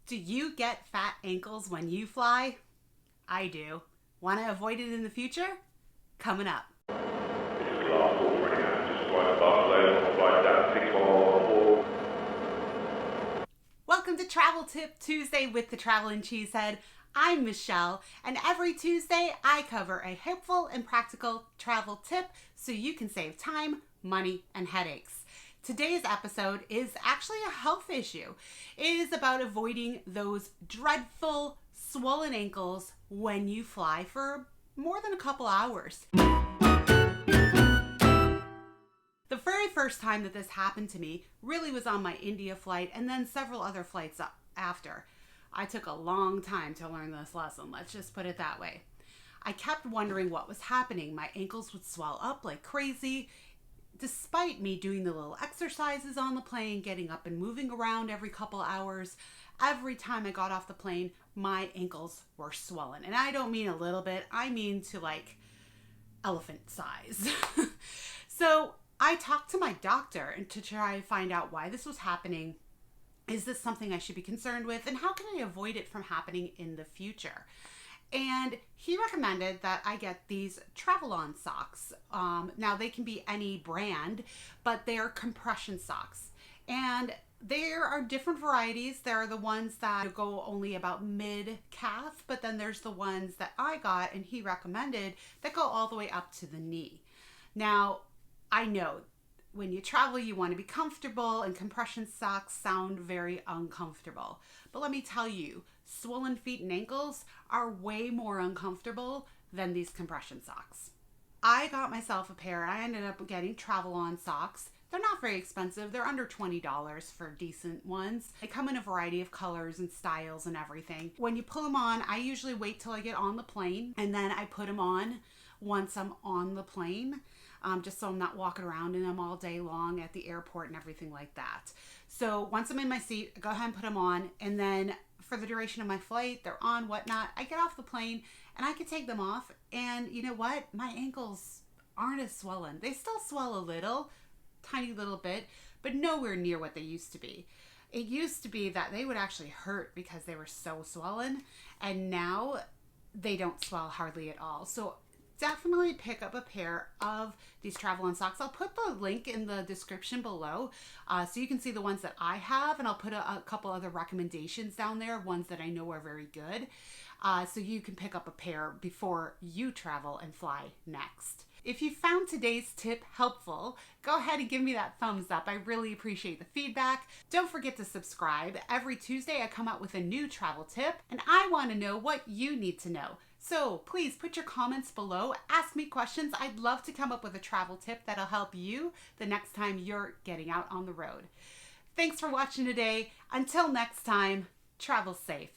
Do you get fat ankles when you fly? I do. Want to avoid it in the future? Coming up. Welcome to Travel Tip Tuesday with the Traveling Cheesehead. I'm Michelle, and every Tuesday I cover a helpful and practical travel tip so you can save time, money, and headaches. Today's episode is actually a health issue. It is about avoiding those dreadful swollen ankles when you fly for more than a couple hours. The very first time that this happened to me really was on my India flight and then several other flights after. I took a long time to learn this lesson, let's just put it that way. I kept wondering what was happening. My ankles would swell up like crazy. Despite me doing the little exercises on the plane, getting up and moving around every couple hours, every time I got off the plane, my ankles were swollen. And I don't mean a little bit, I mean to like elephant size. So I talked to my doctor to try and find out why this was happening. Is this something I should be concerned with? And how can I avoid it from happening in the future? And he recommended that I get these Travel-On socks. Now they can be any brand, but they're compression socks. And there are different varieties. There are the ones that go only about mid-calf, but then there's the ones that I got and he recommended that go all the way up to the knee. Now, I know when you travel, you want to be comfortable, and compression socks sound very uncomfortable. But let me tell you, swollen feet and ankles are way more uncomfortable than these compression socks. I got myself a pair. I ended up getting Travel-On socks. They're not very expensive. They're under $20 for decent ones. They come in a variety of colors and styles and everything. When you pull them on, I usually wait till I get on the plane, and then I put them on once I'm on the plane. Just so I'm not walking around in them all day long at the airport and everything like that. So once I'm in my seat, I go ahead and put them on, and then for the duration of my flight, they're on, whatnot. I get off the plane and I can take them off, and you know what? My ankles aren't as swollen. They still swell a little, tiny little bit, but nowhere near what they used to be. It used to be that they would actually hurt because they were so swollen, and now they don't swell hardly at all. So definitely pick up a pair of these Travel-On socks. I'll put the link in the description below so you can see the ones that I have, and I'll put a couple other recommendations down there, ones that I know are very good, so you can pick up a pair before you travel and fly next. If you found today's tip helpful, go ahead and give me that thumbs up. I really appreciate the feedback. Don't forget to subscribe. Every Tuesday I come out with a new travel tip, and I want to know what you need to know. So please put your comments below. Ask me questions. I'd love to come up with a travel tip that'll help you the next time you're getting out on the road. Thanks for watching today. Until next time, travel safe.